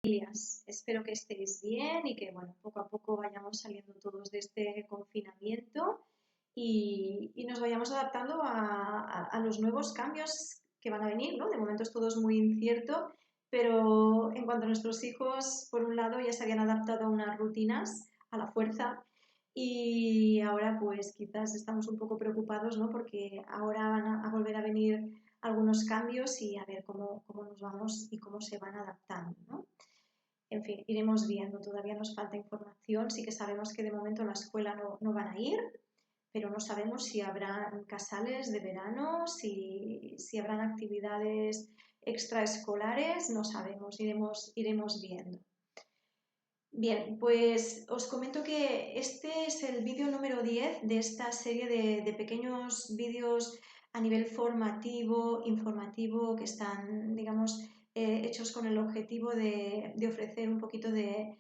Días. Espero que estéis bien y que, bueno, poco a poco vayamos saliendo todos de este confinamiento y nos vayamos adaptando a los nuevos cambios que van a venir, ¿no? De momento es todo es muy incierto, pero en cuanto a nuestros hijos, por un lado, ya se habían adaptado a unas rutinas a la fuerza y ahora pues quizás estamos un poco preocupados, ¿no? Porque ahora van a volver a venir algunos cambios y a ver cómo nos vamos y cómo se van adaptando, ¿no? En fin, iremos viendo, todavía nos falta información, sí que sabemos que de momento a la escuela no van a ir, pero no sabemos si habrá casales de verano, si habrán actividades extraescolares, no sabemos, iremos viendo. Bien, pues os comento que este es el vídeo número 10 de esta serie de pequeños vídeos a nivel formativo, informativo, que están, digamos, hechos con el objetivo de ofrecer un poquito de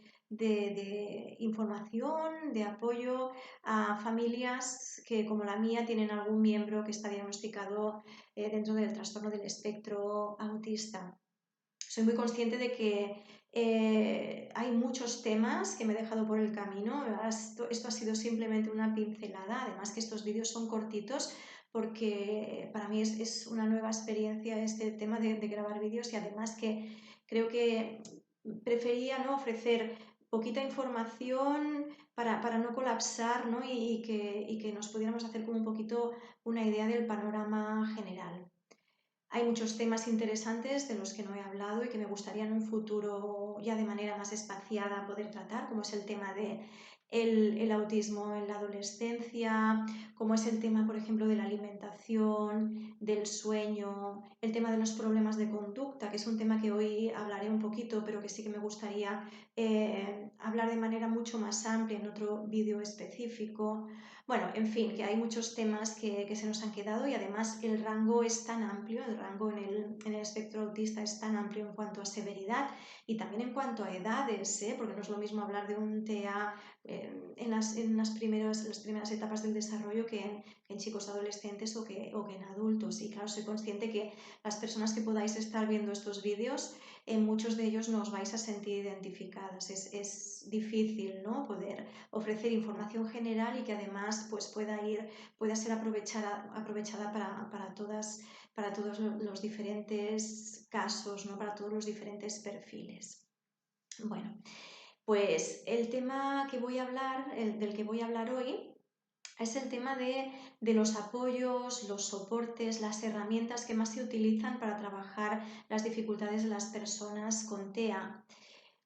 información, de apoyo a familias que, como la mía, tienen algún miembro que está diagnosticado dentro del trastorno del espectro autista. Soy muy consciente de que hay muchos temas que me he dejado por el camino. Esto ha sido simplemente una pincelada, además que estos vídeos son cortitos porque para mí es una nueva experiencia este tema de grabar vídeos y además que creo que prefería, ¿no?, ofrecer poquita información para no colapsar, ¿no?, y que nos pudiéramos hacer como un poquito una idea del panorama general. Hay muchos temas interesantes de los que no he hablado y que me gustaría en un futuro ya de manera más espaciada poder tratar, como es el tema de el autismo en la adolescencia, como es el tema, por ejemplo, de la alimentación, del sueño, el tema de los problemas de conducta, que es un tema que hoy hablaré un poquito, pero que sí que me gustaría hablar de manera mucho más amplia en otro vídeo específico. Bueno, en fin, que hay muchos temas que se nos han quedado y además el rango es tan amplio, el rango en el espectro autista es tan amplio en cuanto a severidad y también en cuanto a edades, ¿eh? Porque no es lo mismo hablar de un TEA en las primeras etapas del desarrollo que en chicos adolescentes o que en adultos. Y claro, soy consciente que las personas que podáis estar viendo estos vídeos, en muchos de ellos no os vais a sentir identificadas. Es difícil, ¿no?, poder ofrecer información general y que además pues, pueda ser aprovechada para todos los diferentes casos, ¿no?, para todos los diferentes perfiles. Bueno, pues el tema que voy a hablar, del que voy a hablar hoy, es el tema de los apoyos, los soportes, las herramientas que más se utilizan para trabajar las dificultades de las personas con TEA.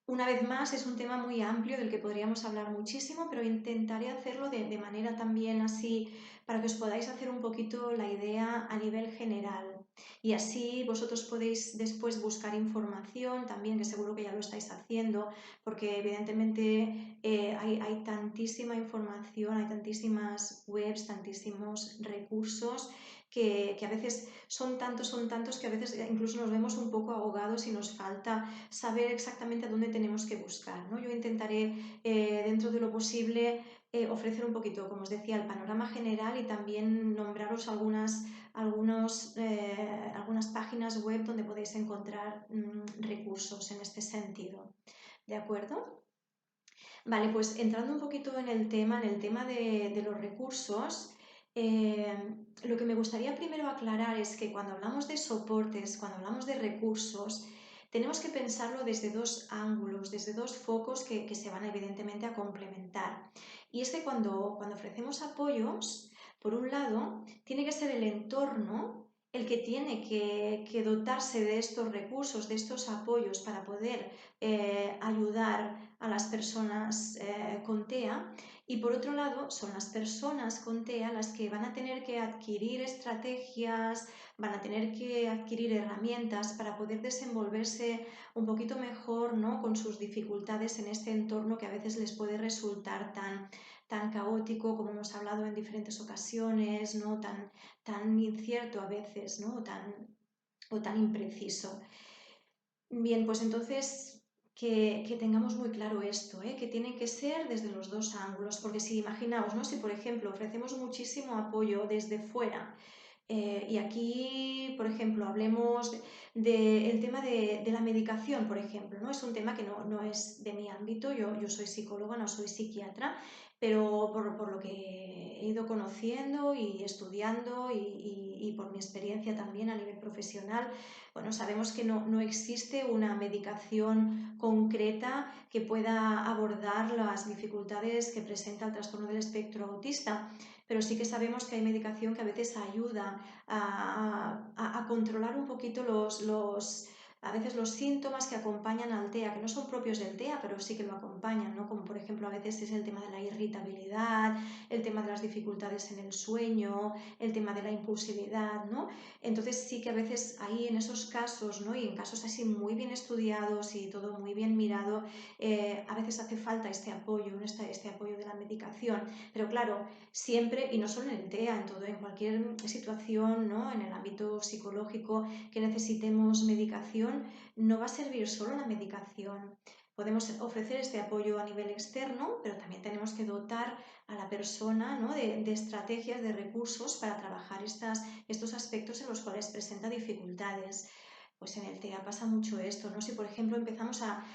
Una vez más, es un tema muy amplio del que podríamos hablar muchísimo, pero intentaré hacerlo de manera también así para que os podáis hacer un poquito la idea a nivel general. Y así vosotros podéis después buscar información también, que seguro que ya lo estáis haciendo, porque evidentemente hay tantísima información, hay tantísimas webs, tantísimos recursos que a veces son tantos que a veces incluso nos vemos un poco ahogados y nos falta saber exactamente a dónde tenemos que buscar, ¿no? Yo intentaré, dentro de lo posible, ofrecer un poquito, como os decía, el panorama general y también nombraros algunas páginas web donde podéis encontrar recursos en este sentido. ¿De acuerdo? Vale, pues entrando un poquito en el tema de los recursos, lo que me gustaría primero aclarar es que cuando hablamos de soportes, cuando hablamos de recursos, tenemos que pensarlo desde dos ángulos, desde dos focos que se van evidentemente a complementar. Y es que cuando ofrecemos apoyos, por un lado, tiene que ser el entorno el que tiene que dotarse de estos recursos, de estos apoyos para poder ayudar a las personas con TEA, y por otro lado son las personas con TEA las que van a tener que adquirir estrategias, van a tener que adquirir herramientas para poder desenvolverse un poquito mejor, ¿no?, con sus dificultades en este entorno que a veces les puede resultar tan caótico, como hemos hablado en diferentes ocasiones, ¿no?, tan incierto a veces, ¿no?, o tan impreciso. Bien, pues entonces que tengamos muy claro esto, que tiene que ser desde los dos ángulos, porque si imaginaos, ¿no?, si por ejemplo ofrecemos muchísimo apoyo desde fuera, Y aquí, por ejemplo, hablemos del tema de la medicación, por ejemplo, ¿no? Es un tema que no es de mi ámbito, yo soy psicóloga, no soy psiquiatra, pero por lo que he ido conociendo y estudiando y por mi experiencia también a nivel profesional, bueno, sabemos que no existe una medicación concreta que pueda abordar las dificultades que presenta el trastorno del espectro autista, pero sí que sabemos que hay medicación que a veces ayuda a controlar un poquito a veces los síntomas que acompañan al TEA, que no son propios del TEA, pero sí que lo acompañan, ¿no? Como por ejemplo a veces es el tema de la irritabilidad, el tema de las dificultades en el sueño, el tema de la impulsividad, ¿no? Entonces sí que a veces ahí en esos casos, ¿no? Y en casos así muy bien estudiados y todo muy bien mirado, a veces hace falta este apoyo de la medicación. Pero claro, siempre, y no solo en el TEA, en cualquier situación, ¿no? En el ámbito psicológico que necesitemos medicación, no va a servir solo la medicación. Podemos ofrecer este apoyo a nivel externo, pero también tenemos que dotar a la persona, ¿no? de estrategias, de recursos para trabajar estos aspectos en los cuales presenta dificultades. Pues en el TEA pasa mucho esto, ¿no? Si por ejemplo empezamos a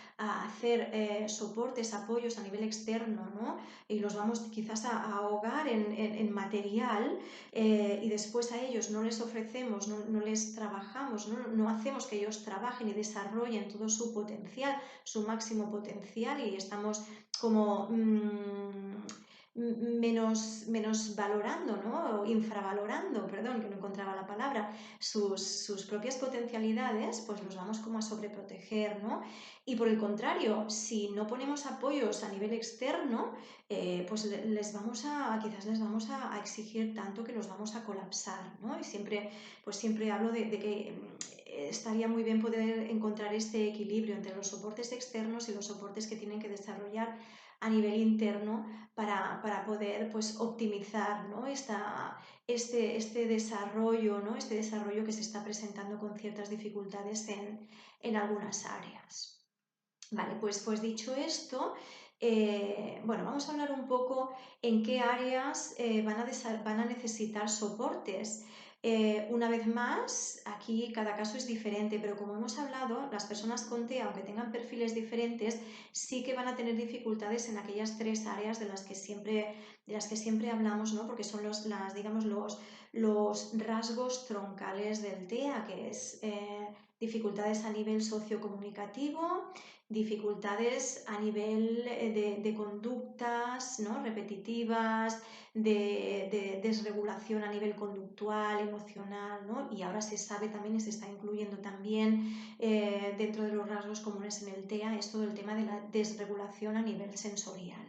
hacer soportes, apoyos a nivel externo, ¿no? Y los vamos quizás a ahogar en material y después a ellos no les ofrecemos, no les trabajamos, no hacemos que ellos trabajen y desarrollen todo su potencial, su máximo potencial y estamos como menos valorando, ¿no? O infravalorando, perdón, que no encontraba la palabra, sus propias potencialidades, pues los vamos como a sobreproteger, ¿no? Y por el contrario, si no ponemos apoyos a nivel externo, pues quizás les vamos a exigir tanto que los vamos a colapsar, ¿no? Y siempre hablo de que estaría muy bien poder encontrar este equilibrio entre los soportes externos y los soportes que tienen que desarrollar a nivel interno para poder pues, optimizar, ¿no? este desarrollo, ¿no? Este desarrollo que se está presentando con ciertas dificultades en algunas áreas. Vale, pues dicho esto, bueno, vamos a hablar un poco en qué áreas van a necesitar soportes. Una vez más, aquí cada caso es diferente, pero como hemos hablado, las personas con TEA, aunque tengan perfiles diferentes, sí que van a tener dificultades en aquellas tres áreas de las que siempre hablamos, ¿no? Porque son digamos, los rasgos troncales del TEA, que es dificultades a nivel sociocomunicativo, dificultades a nivel de conductas, ¿no? repetitivas, de desregulación a nivel conductual, emocional, ¿no? Y ahora se sabe también y se está incluyendo también dentro de los rasgos comunes en el TEA es todo el tema de la desregulación a nivel sensorial.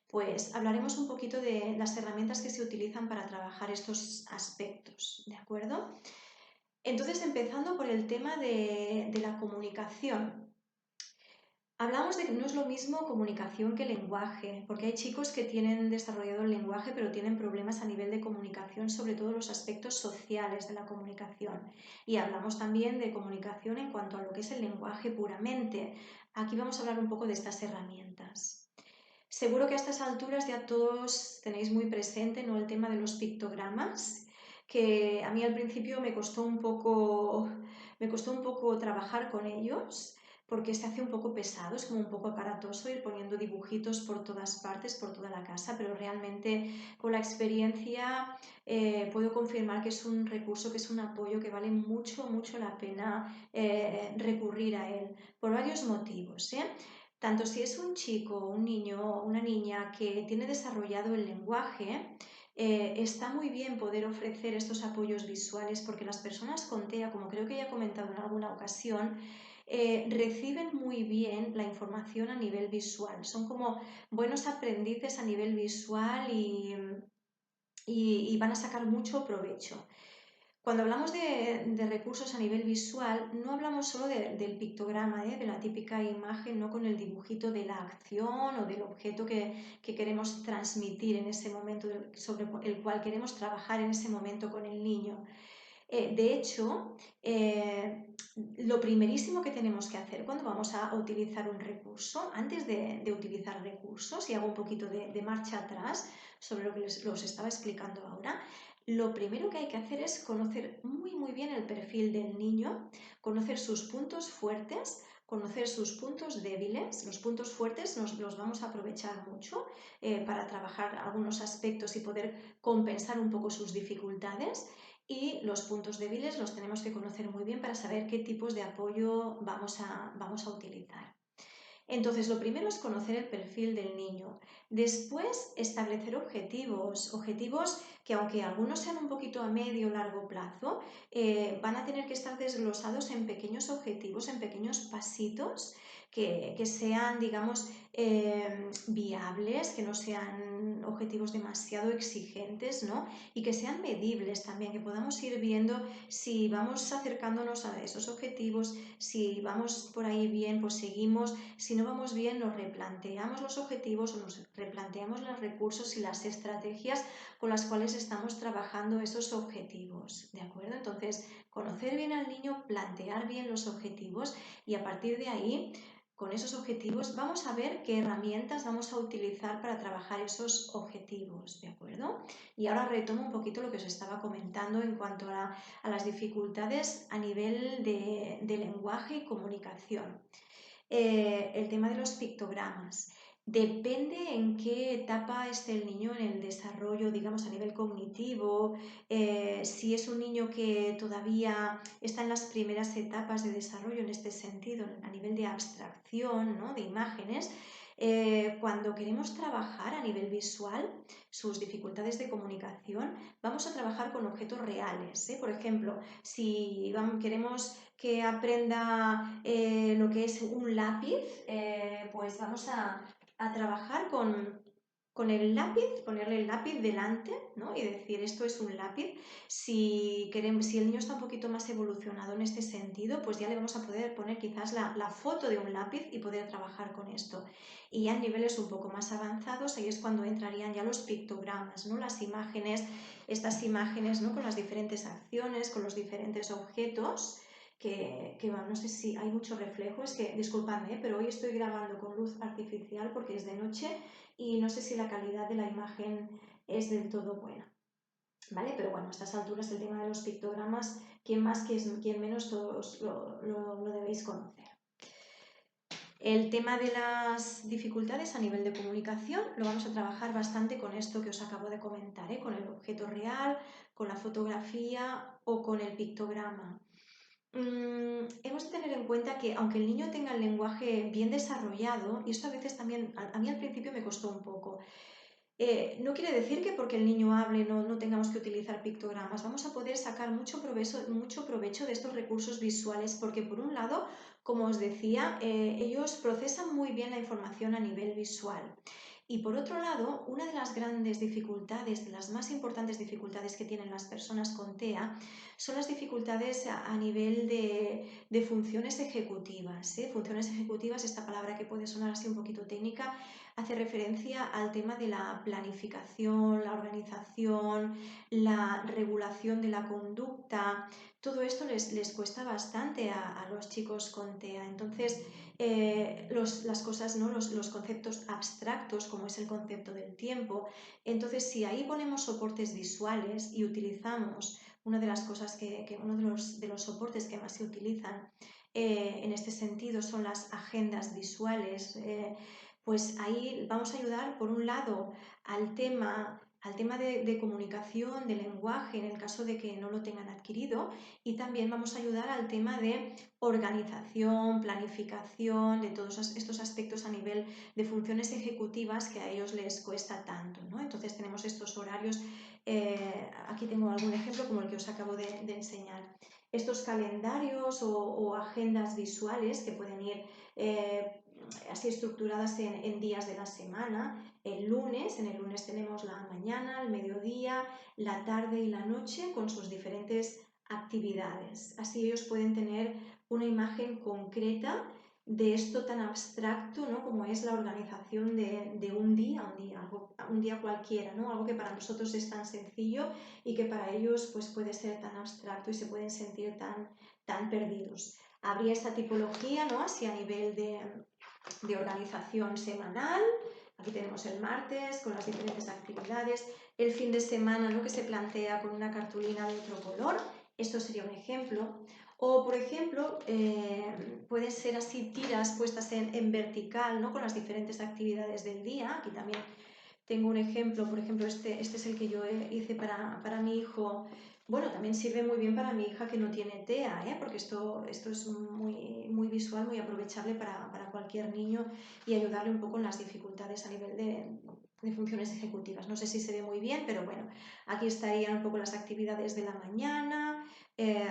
Pues hablaremos un poquito de las herramientas que se utilizan para trabajar estos aspectos, ¿de acuerdo? Entonces, empezando por el tema de la comunicación. Hablamos de que no es lo mismo comunicación que lenguaje, porque hay chicos que tienen desarrollado el lenguaje pero tienen problemas a nivel de comunicación, sobre todo los aspectos sociales de la comunicación. Y hablamos también de comunicación en cuanto a lo que es el lenguaje puramente. Aquí vamos a hablar un poco de estas herramientas. Seguro que a estas alturas ya todos tenéis muy presente, ¿no? El tema de los pictogramas, que a mí al principio me costó un poco trabajar con ellos porque se hace un poco pesado, es como un poco aparatoso ir poniendo dibujitos por todas partes, por toda la casa, pero realmente con la experiencia puedo confirmar que es un recurso, que es un apoyo que vale mucho, mucho la pena recurrir a él, por varios motivos, ¿eh? Tanto si es un chico, un niño o una niña que tiene desarrollado el lenguaje, está muy bien poder ofrecer estos apoyos visuales porque las personas con TEA, como creo que ya he comentado en alguna ocasión, reciben muy bien la información a nivel visual. Son como buenos aprendices a nivel visual y van a sacar mucho provecho. Cuando hablamos de recursos a nivel visual, no hablamos solo del pictograma, de la típica imagen, no con el dibujito de la acción o del objeto que queremos transmitir en ese momento, sobre el cual queremos trabajar en ese momento con el niño. De hecho, lo primerísimo que tenemos que hacer cuando vamos a utilizar un recurso, antes de utilizar recursos, y hago un poquito de marcha atrás sobre lo que os estaba explicando ahora, lo primero que hay que hacer es conocer muy bien el perfil del niño, conocer sus puntos fuertes, conocer sus puntos débiles. Los puntos fuertes los vamos a aprovechar mucho para trabajar algunos aspectos y poder compensar un poco sus dificultades. Y los puntos débiles los tenemos que conocer muy bien para saber qué tipos de apoyo vamos a utilizar. Entonces, lo primero es conocer el perfil del niño. Después, establecer objetivos que aunque algunos sean un poquito a medio o largo plazo, van a tener que estar desglosados en pequeños objetivos, en pequeños pasitos que sean, digamos, viables, que no sean objetivos demasiado exigentes, ¿no? Y que sean medibles también, que podamos ir viendo si vamos acercándonos a esos objetivos, si vamos por ahí bien, pues seguimos. Si no vamos bien, nos replanteamos los objetivos o nos replanteamos los recursos y las estrategias con las cuales estamos trabajando esos objetivos, ¿de acuerdo? Entonces, conocer bien al niño, plantear bien los objetivos y a partir de ahí, con esos objetivos, vamos a ver qué herramientas vamos a utilizar para trabajar esos objetivos, ¿de acuerdo? Y ahora retomo un poquito lo que os estaba comentando en cuanto a las dificultades a nivel de lenguaje y comunicación. El tema de los pictogramas. Depende en qué etapa esté el niño en el desarrollo, digamos, a nivel cognitivo, si es un niño que todavía está en las primeras etapas de desarrollo en este sentido, a nivel de abstracción, ¿no? De imágenes. Cuando queremos trabajar a nivel visual sus dificultades de comunicación, vamos a trabajar con objetos reales. Por ejemplo, si queremos que aprenda lo que es un lápiz, pues vamos a trabajar con el lápiz, ponerle el lápiz delante, ¿no? Y decir esto es un lápiz. Si el niño está un poquito más evolucionado en este sentido, pues ya le vamos a poder poner quizás la foto de un lápiz y poder trabajar con esto. Y ya en niveles un poco más avanzados, ahí es cuando entrarían ya los pictogramas, ¿no? Las imágenes, estas imágenes, ¿no? Con las diferentes acciones, con los diferentes objetos. No sé si hay mucho reflejo, es que disculpadme, pero hoy estoy grabando con luz artificial porque es de noche y no sé si la calidad de la imagen es del todo buena, ¿vale? Pero bueno, a estas alturas el tema de los pictogramas, quien más, quien menos, todos lo debéis conocer. El tema de las dificultades a nivel de comunicación lo vamos a trabajar bastante con esto que os acabo de comentar, con el objeto real, con la fotografía o con el pictograma. Hemos de tener en cuenta que aunque el niño tenga el lenguaje bien desarrollado, y esto a veces también, a mí al principio me costó un poco, no quiere decir que porque el niño hable no tengamos que utilizar pictogramas. Vamos a poder sacar mucho provecho de estos recursos visuales porque por un lado, como os decía, ellos procesan muy bien la información a nivel visual. Y por otro lado, una de las grandes dificultades, de las más importantes dificultades que tienen las personas con TEA, son las dificultades a nivel de funciones ejecutivas. Funciones ejecutivas, esta palabra que puede sonar así un poquito técnica, hace referencia al tema de la planificación, la organización, la regulación de la conducta. Todo esto les cuesta bastante a los chicos con TEA. Entonces, las cosas, ¿no? los conceptos abstractos, como es el concepto del tiempo. Entonces, si ahí ponemos soportes visuales y utilizamos una de las cosas uno de los soportes que más se utilizan en este sentido son las agendas visuales, pues ahí vamos a ayudar por un lado al tema de comunicación, de lenguaje, en el caso de que no lo tengan adquirido, y también vamos a ayudar al tema de organización, planificación, de todos estos aspectos a nivel de funciones ejecutivas que a ellos les cuesta tanto, ¿no? Entonces tenemos estos horarios, aquí tengo algún ejemplo como el que os acabo de enseñar. Estos calendarios o agendas visuales que pueden ir así estructuradas en días de la semana. En el lunes tenemos la mañana, el mediodía, la tarde y la noche con sus diferentes actividades. Así ellos pueden tener una imagen concreta de esto tan abstracto, ¿no? Como es la organización de un día cualquiera, ¿no? Algo que para nosotros es tan sencillo y que para ellos pues, puede ser tan abstracto y se pueden sentir tan perdidos. Habría esta tipología, ¿no? Así a nivel de organización semanal, Aquí tenemos el martes con las diferentes actividades, el fin de semana, ¿no?, que se plantea con una cartulina de otro color. Esto sería un ejemplo. O, por ejemplo, pueden ser así tiras puestas en vertical, ¿no?, con las diferentes actividades del día. Aquí también tengo un ejemplo, por ejemplo, este es el que yo hice para mi hijo. Bueno, también sirve muy bien para mi hija que no tiene TEA, porque esto es muy visual, muy aprovechable para cualquier niño y ayudarle un poco en las dificultades a nivel de funciones ejecutivas. No sé si se ve muy bien, pero bueno, aquí estarían un poco las actividades de la mañana,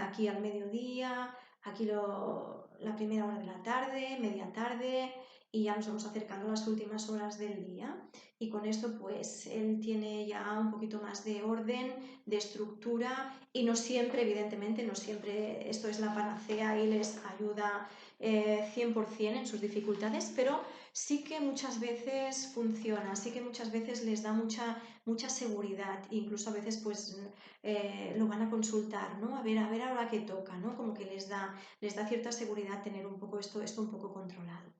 aquí al mediodía, aquí la primera hora de la tarde, media tarde, y ya nos vamos acercando a las últimas horas del día. Y con esto pues él tiene ya un poquito más de orden, de estructura, y no siempre, evidentemente, no siempre esto es la panacea y les ayuda 100% en sus dificultades, pero sí que muchas veces funciona, sí que muchas veces les da mucha seguridad, incluso a veces pues lo van a consultar, ¿no? A ver ahora qué toca, ¿no? Como que les da cierta seguridad tener un poco esto un poco controlado.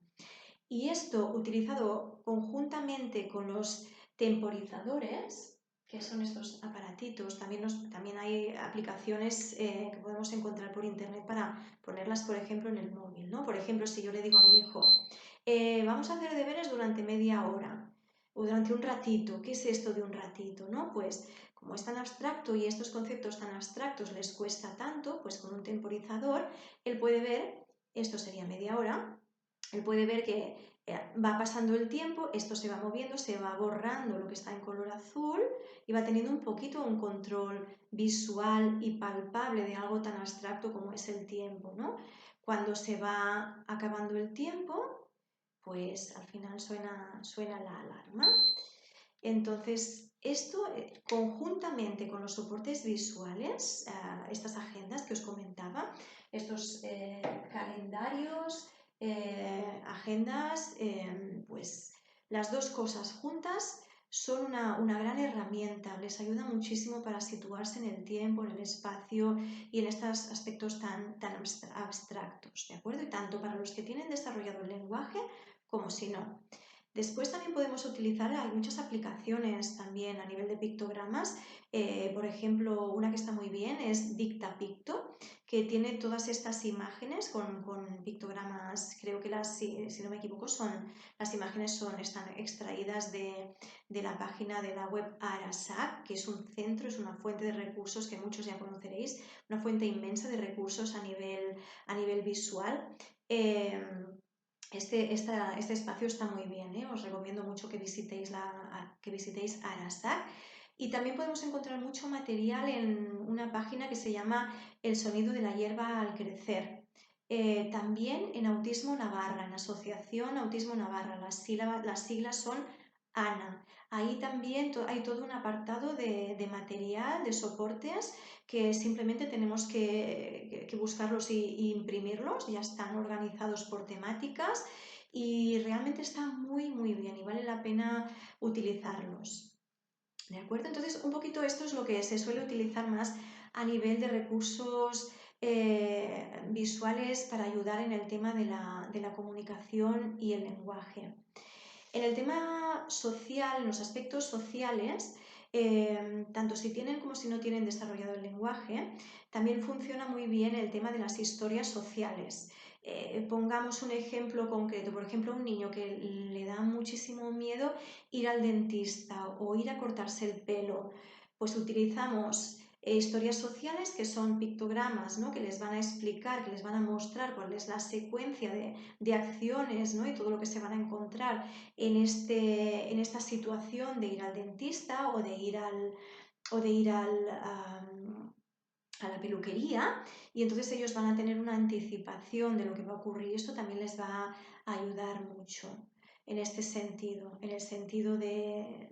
Y esto utilizado conjuntamente con los temporizadores, que son estos aparatitos, también hay aplicaciones que podemos encontrar por internet para ponerlas, por ejemplo, en el móvil, ¿no? Por ejemplo, si yo le digo a mi hijo, vamos a hacer deberes durante media hora o durante un ratito, ¿qué es esto de un ratito, no? Pues como es tan abstracto y estos conceptos tan abstractos les cuesta tanto, pues con un temporizador él puede ver, esto sería media hora, él puede ver que va pasando el tiempo, esto se va moviendo, se va borrando lo que está en color azul y va teniendo un poquito un control visual y palpable de algo tan abstracto como es el tiempo, ¿no? Cuando se va acabando el tiempo, pues al final suena la alarma. Entonces, esto conjuntamente con los soportes visuales, estas agendas que os comentaba, estos calendarios, agendas, pues las dos cosas juntas son una gran herramienta, les ayuda muchísimo para situarse en el tiempo, en el espacio y en estos aspectos tan abstractos, ¿de acuerdo? Y tanto para los que tienen desarrollado el lenguaje como si no. Después también podemos utilizar, hay muchas aplicaciones también a nivel de pictogramas, por ejemplo, una que está muy bien es DictaPicto, que tiene todas estas imágenes con pictogramas, creo que si no me equivoco, las imágenes están extraídas de la página de la web Arasac, que es un centro, es una fuente de recursos que muchos ya conoceréis, una fuente inmensa de recursos a nivel visual. Este espacio está muy bien, os recomiendo mucho que visitéis Arasac. Y también podemos encontrar mucho material en una página que se llama El sonido de la hierba al crecer. También en Autismo Navarra, en Asociación Autismo Navarra, las siglas son ANA. Ahí también hay todo un apartado de material, de soportes, que simplemente tenemos que buscarlos y imprimirlos, ya están organizados por temáticas y realmente están muy bien y vale la pena utilizarlos. ¿De acuerdo? Entonces, un poquito esto es lo que se suele utilizar más a nivel de recursos visuales para ayudar en el tema de la comunicación y el lenguaje. En el tema social, en los aspectos sociales, tanto si tienen como si no tienen desarrollado el lenguaje, también funciona muy bien el tema de las historias sociales. Pongamos un ejemplo concreto, por ejemplo, un niño que le da muchísimo miedo ir al dentista o ir a cortarse el pelo, pues utilizamos historias sociales que son pictogramas, ¿no?, que les van a explicar, que les van a mostrar cuál es la secuencia de acciones, ¿no?, y todo lo que se van a encontrar en esta situación de ir al dentista o de ir a la peluquería, y entonces ellos van a tener una anticipación de lo que va a ocurrir. Esto también les va a ayudar mucho en este sentido, en el sentido de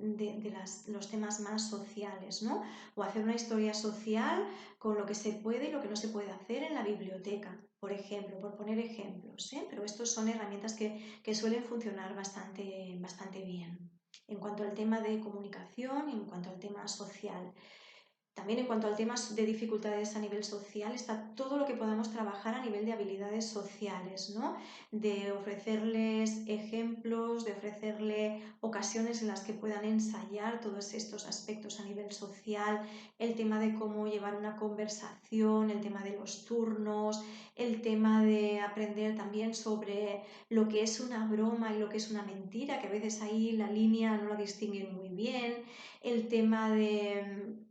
los temas más sociales, ¿no? O hacer una historia social con lo que se puede y lo que no se puede hacer en la biblioteca, por ejemplo, por poner ejemplos, pero estos son herramientas que suelen funcionar bastante bien en cuanto al tema de comunicación y en cuanto al tema social. También en cuanto al tema de dificultades a nivel social, está todo lo que podamos trabajar a nivel de habilidades sociales, ¿no? De ofrecerles ejemplos, de ofrecerle ocasiones en las que puedan ensayar todos estos aspectos a nivel social, el tema de cómo llevar una conversación, el tema de los turnos, el tema de aprender también sobre lo que es una broma y lo que es una mentira, que a veces ahí la línea no la distinguen muy bien, el tema de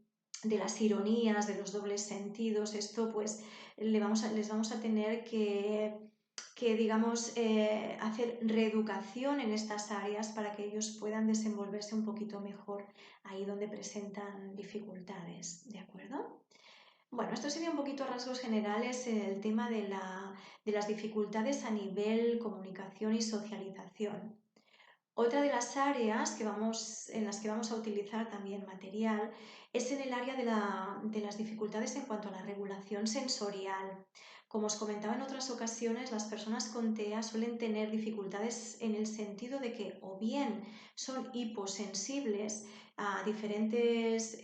las ironías, de los dobles sentidos, esto pues les vamos a tener que digamos, hacer reeducación en estas áreas para que ellos puedan desenvolverse un poquito mejor ahí donde presentan dificultades, ¿de acuerdo? Bueno, esto sería un poquito a rasgos generales el tema de las dificultades a nivel comunicación y socialización. Otra de las áreas en las que vamos a utilizar también material es en el área de las dificultades en cuanto a la regulación sensorial. Como os comentaba en otras ocasiones, las personas con TEA suelen tener dificultades en el sentido de que o bien son hiposensibles a diferentes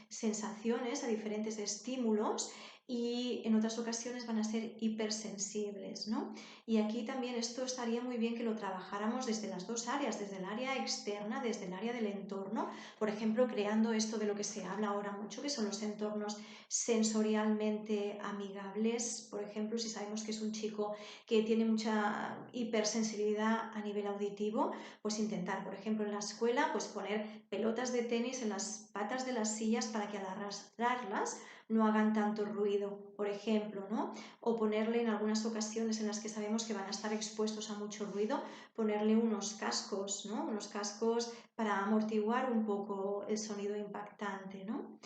sensaciones, a diferentes estímulos y en otras ocasiones van a ser hipersensibles, ¿no? Y aquí también esto estaría muy bien que lo trabajáramos desde las dos áreas, desde el área externa, desde el área del entorno, por ejemplo, creando esto de lo que se habla ahora mucho, que son los entornos sensorialmente amigables. Por ejemplo, si sabemos que es un chico que tiene mucha hipersensibilidad a nivel auditivo, pues intentar, por ejemplo, en la escuela, pues poner pelotas de tenis en las patas de las sillas para que al arrastrarlas no hagan tanto ruido, por ejemplo, ¿no? O ponerle en algunas ocasiones en las que sabemos que van a estar expuestos a mucho ruido, ponerle unos cascos, ¿no? Unos cascos para amortiguar un poco el sonido impactante, ¿no?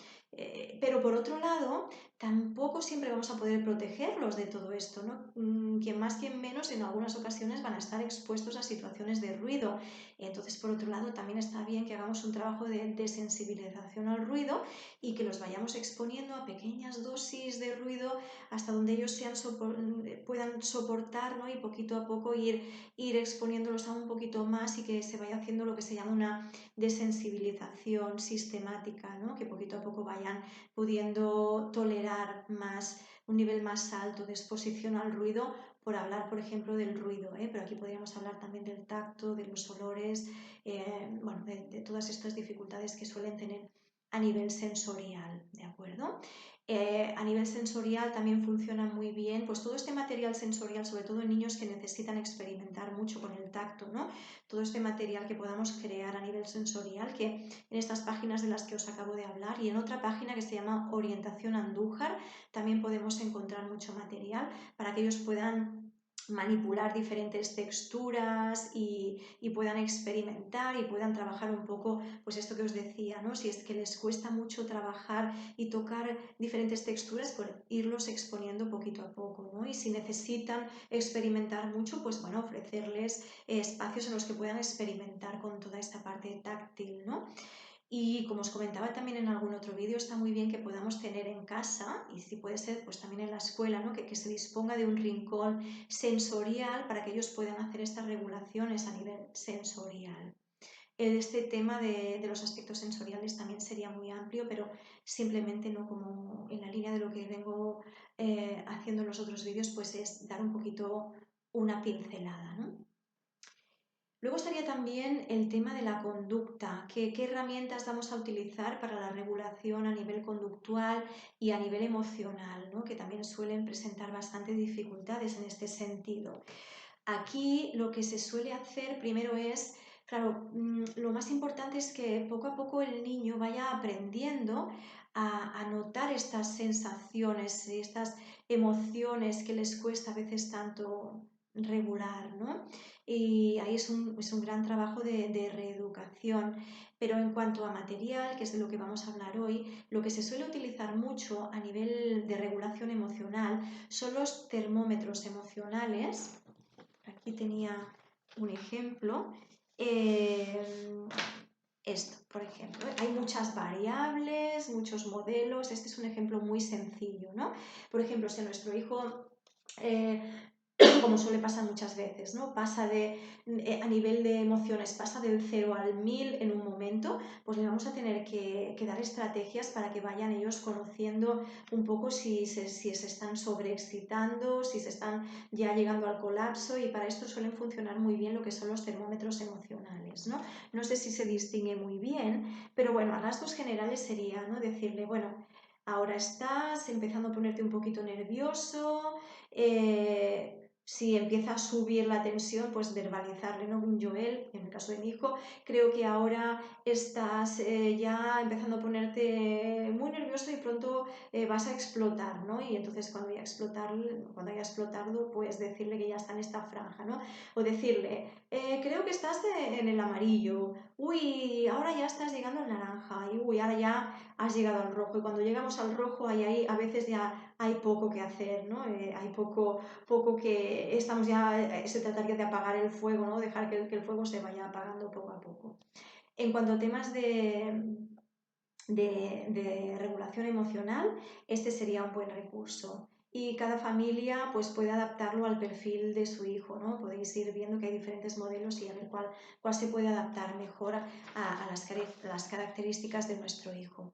Pero por otro lado, tampoco siempre vamos a poder protegerlos de todo esto, ¿no? Quien más, quien menos, en algunas ocasiones van a estar expuestos a situaciones de ruido. Entonces, por otro lado, también está bien que hagamos un trabajo de desensibilización al ruido y que los vayamos exponiendo a pequeñas dosis de ruido hasta donde ellos puedan soportar, ¿no? Y poquito a poco ir exponiéndolos a un poquito más y que se vaya haciendo lo que se llama una desensibilización sistemática, ¿no? Que poquito a poco vayan pudiendo tolerar un nivel más alto de exposición al ruido, por hablar, por ejemplo, del ruido, pero aquí podríamos hablar también del tacto, de los olores, bueno, de todas estas dificultades que suelen tener a nivel sensorial, ¿de acuerdo? A nivel sensorial también funciona muy bien, pues todo este material sensorial, sobre todo en niños que necesitan experimentar mucho con el tacto, ¿no? Todo este material que podamos crear a nivel sensorial, que en estas páginas de las que os acabo de hablar y en otra página que se llama Orientación Andújar, también podemos encontrar mucho material para que ellos puedan manipular diferentes texturas y puedan experimentar y puedan trabajar un poco, pues esto que os decía, ¿no? Si es que les cuesta mucho trabajar y tocar diferentes texturas, pues irlos exponiendo poquito a poco, ¿no? Y si necesitan experimentar mucho, pues bueno, ofrecerles espacios en los que puedan experimentar con toda esta parte táctil, ¿no? Y como os comentaba también en algún otro vídeo, está muy bien que podamos tener en casa, y si puede ser, pues también en la escuela, ¿no? Que se disponga de un rincón sensorial para que ellos puedan hacer estas regulaciones a nivel sensorial. Este tema de los aspectos sensoriales también sería muy amplio, pero simplemente no como en la línea de lo que vengo haciendo en los otros vídeos, pues es dar un poquito una pincelada, ¿no? Luego estaría también el tema de la conducta, qué herramientas vamos a utilizar para la regulación a nivel conductual y a nivel emocional, ¿no? Que también suelen presentar bastantes dificultades en este sentido. Aquí lo que se suele hacer primero es, claro, lo más importante es que poco a poco el niño vaya aprendiendo a notar estas sensaciones, estas emociones que les cuesta a veces tanto regular, ¿no? Y ahí es un gran trabajo de reeducación. Pero en cuanto a material, que es de lo que vamos a hablar hoy, lo que se suele utilizar mucho a nivel de regulación emocional son los termómetros emocionales. Aquí tenía un ejemplo. Esto, por ejemplo, hay muchas variables, muchos modelos. Este es un ejemplo muy sencillo, ¿no? Por ejemplo, si a nuestro hijo como suele pasar muchas veces, ¿no? Pasa a nivel de emociones, pasa del 0 al 1000 en un momento, pues le vamos a tener que dar estrategias para que vayan ellos conociendo un poco si se están sobreexcitando, si se están ya llegando al colapso, y para esto suelen funcionar muy bien lo que son los termómetros emocionales, ¿no? No sé si se distingue muy bien, pero bueno, a rasgos generales sería, ¿no? Decirle, bueno, ahora estás empezando a ponerte un poquito nervioso, si empieza a subir la tensión, pues verbalizarle, ¿no? Joel, en el caso de mi hijo, creo que ahora estás ya empezando a ponerte muy nervioso y pronto vas a explotar, ¿no? Y entonces cuando haya explotado, pues decirle que ya está en esta franja, ¿no? O decirle, creo que estás en el amarillo, uy, ahora ya estás llegando al naranja, y uy, ahora ya has llegado al rojo. Y cuando llegamos al rojo, ahí a veces ya hay poco que hacer, ¿no? Hay poco que estamos ya, se trataría de apagar el fuego, ¿no? Dejar que el fuego se vaya apagando poco a poco. En cuanto a temas de regulación emocional, este sería un buen recurso. Y cada familia pues puede adaptarlo al perfil de su hijo, ¿no? Podéis ir viendo que hay diferentes modelos y a ver cuál se puede adaptar mejor a las características de nuestro hijo.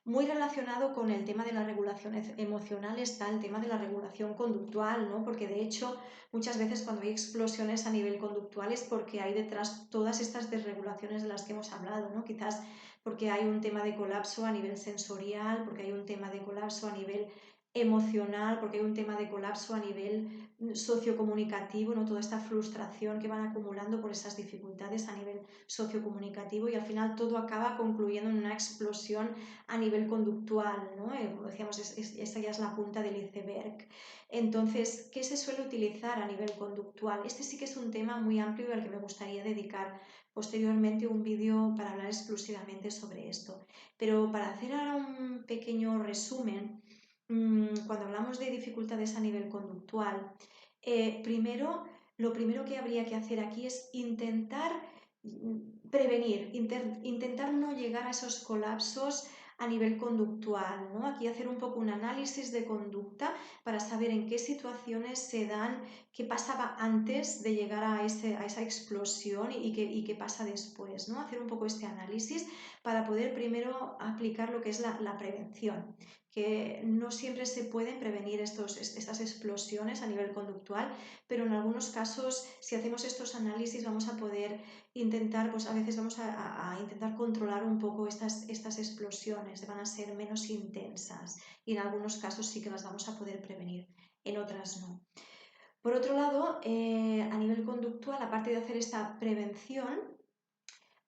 Muy relacionado con el tema de la regulación emocional está el tema de la regulación conductual, ¿no? Porque de hecho muchas veces cuando hay explosiones a nivel conductual es porque hay detrás todas estas desregulaciones de las que hemos hablado, ¿no? Quizás porque hay un tema de colapso a nivel sensorial, porque hay un tema de colapso a nivel emocional, porque hay un tema de colapso a nivel sociocomunicativo, ¿no? Toda esta frustración que van acumulando por esas dificultades a nivel sociocomunicativo, y al final todo acaba concluyendo en una explosión a nivel conductual, ¿no? Como decíamos, esta ya es la punta del iceberg. Entonces, ¿qué se suele utilizar a nivel conductual? Este sí que es un tema muy amplio y al que me gustaría dedicar posteriormente un vídeo para hablar exclusivamente sobre esto. Pero para hacer ahora un pequeño resumen, cuando hablamos de dificultades a nivel conductual, lo primero que habría que hacer aquí es intentar prevenir, intentar no llegar a esos colapsos a nivel conductual, ¿no? Aquí hacer un poco un análisis de conducta para saber en qué situaciones se dan, qué pasaba antes de llegar a esa explosión y qué pasa después, ¿no? Hacer un poco este análisis para poder primero aplicar lo que es la prevención, que no siempre se pueden prevenir estas explosiones a nivel conductual, pero en algunos casos, si hacemos estos análisis, vamos a poder intentar, pues a veces vamos a intentar controlar un poco estas explosiones, van a ser menos intensas y en algunos casos sí que las vamos a poder prevenir, en otras no. Por otro lado, a nivel conductual, aparte de hacer esta prevención,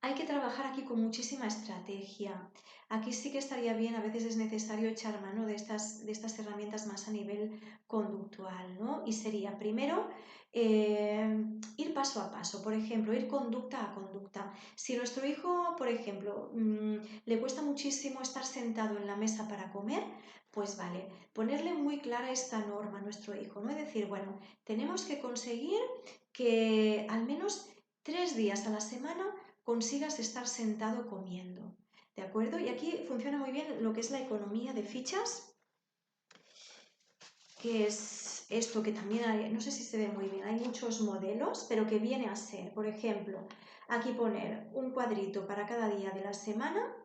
hay que trabajar aquí con muchísima estrategia. Aquí sí que estaría bien, a veces es necesario echar mano de estas herramientas más a nivel conductual, ¿no? Y sería primero ir paso a paso, por ejemplo, ir conducta a conducta. Si nuestro hijo, por ejemplo, le cuesta muchísimo estar sentado en la mesa para comer, pues vale, ponerle muy clara esta norma a nuestro hijo, ¿no? Es decir, bueno, tenemos que conseguir que al menos 3 días a la semana consigas estar sentado comiendo, ¿de acuerdo? Y aquí funciona muy bien lo que es la economía de fichas, que es esto que también hay, no sé si se ve muy bien, hay muchos modelos, pero que viene a ser, por ejemplo, aquí poner un cuadrito para cada día de la semana,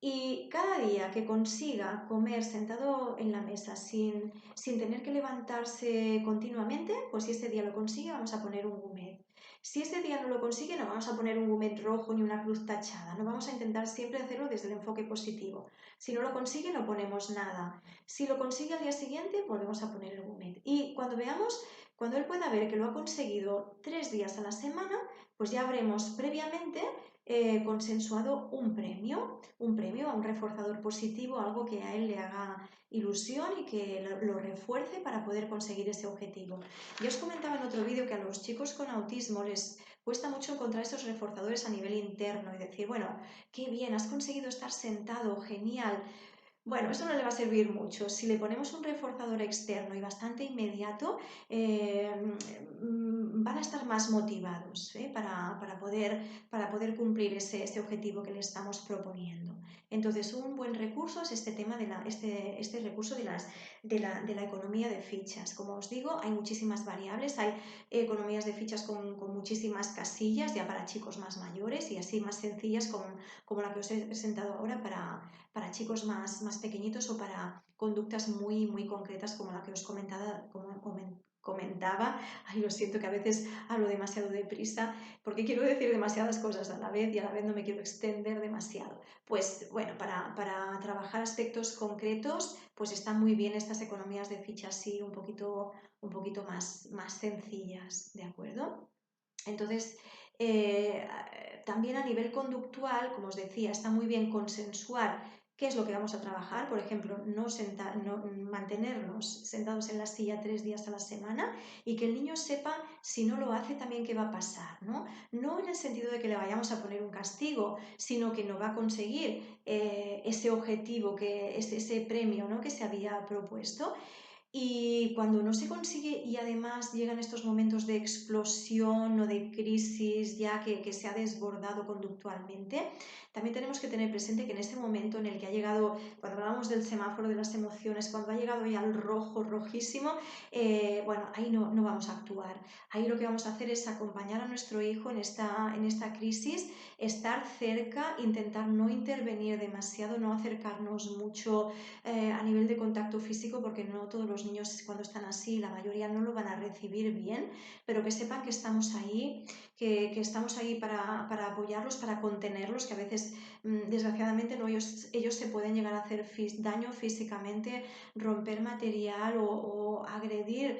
y cada día que consiga comer sentado en la mesa sin tener que levantarse continuamente, pues si ese día lo consigue, vamos a poner un gourmet. Si ese día no lo consigue, no vamos a poner un gourmet rojo ni una cruz tachada. No vamos a intentar siempre hacerlo desde el enfoque positivo. Si no lo consigue, no ponemos nada. Si lo consigue al día siguiente, volvemos a poner el gourmet. Y cuando él pueda ver que lo ha conseguido 3 días a la semana, pues ya habremos previamente consensuado un premio a un reforzador positivo, algo que a él le haga ilusión y que lo refuerce para poder conseguir ese objetivo. Yo os comentaba en otro vídeo que a los chicos con autismo les cuesta mucho encontrar esos reforzadores a nivel interno y decir, bueno, qué bien, has conseguido estar sentado, genial. Bueno, eso no le va a servir mucho. Si le ponemos un reforzador externo y bastante inmediato, van a estar más motivados, para poder cumplir ese objetivo que le estamos proponiendo. Entonces, un buen recurso es este tema este recurso de la economía de fichas. Como os digo, hay muchísimas variables, hay economías de fichas con muchísimas casillas, ya para chicos más mayores, y así más sencillas como la que os he presentado ahora para chicos más pequeñitos, o para conductas muy concretas como la que os comentaba. Ay, lo siento que a veces hablo demasiado deprisa porque quiero decir demasiadas cosas a la vez y a la vez no me quiero extender demasiado. Pues bueno, para trabajar aspectos concretos, pues están muy bien estas economías de fichas así un poquito más sencillas, ¿de acuerdo? Entonces, también a nivel conductual, como os decía, está muy bien consensuar qué es lo que vamos a trabajar. Por ejemplo, no mantenernos sentados en la silla 3 días a la semana, y que el niño sepa, si no lo hace, también qué va a pasar, ¿no? No en el sentido de que le vayamos a poner un castigo, sino que no va a conseguir ese objetivo, ese premio, ¿no?, que se había propuesto. Y cuando no se consigue y además llegan estos momentos de explosión o de crisis ya que se ha desbordado conductualmente, también tenemos que tener presente que en ese momento en el que ha llegado, cuando hablamos del semáforo de las emociones, cuando ha llegado ya al rojo, rojísimo, bueno, ahí no vamos a actuar. Ahí lo que vamos a hacer es acompañar a nuestro hijo en esta crisis, estar cerca, intentar no intervenir demasiado, no acercarnos mucho a nivel de contacto físico, porque no todos los niños cuando están así, la mayoría no lo van a recibir bien, pero que sepan que estamos ahí, que estamos ahí para apoyarlos, para contenerlos, que a veces desgraciadamente no, ellos se pueden llegar a hacer daño físicamente, romper material o agredir,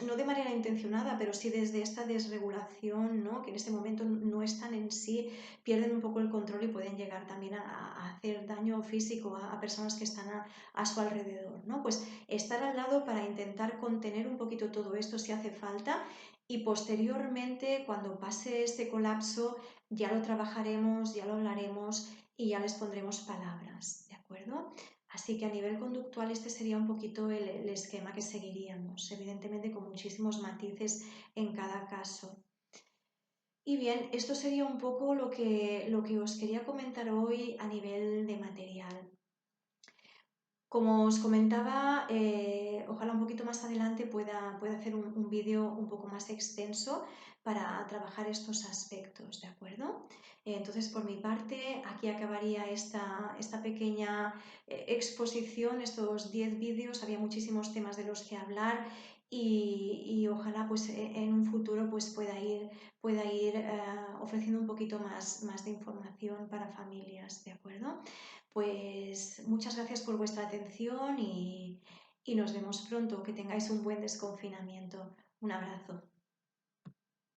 no de manera intencionada, pero sí desde esta desregulación, ¿no?, que en este momento no están en sí, pierden un poco el control y pueden llegar también a hacer daño físico a personas que están a su alrededor, ¿no? Pues estar al lado para intentar contener un poquito todo esto si hace falta, y posteriormente, cuando pase este colapso, ya lo trabajaremos, ya lo hablaremos y ya les pondremos palabras, ¿de acuerdo? Así que a nivel conductual este sería un poquito el esquema que seguiríamos, evidentemente con muchísimos matices en cada caso. Y bien, esto sería un poco lo que os quería comentar hoy a nivel de material. Como os comentaba, ojalá un poquito más adelante pueda hacer un vídeo un poco más extenso para trabajar estos aspectos, ¿de acuerdo? Entonces, por mi parte, aquí acabaría esta pequeña exposición, estos 10 vídeos. Había muchísimos temas de los que hablar, y ojalá pues en un futuro pues pueda ir ofreciendo un poquito más de información para familias, ¿de acuerdo? Pues muchas gracias por vuestra atención y nos vemos pronto. Que tengáis un buen desconfinamiento. Un abrazo.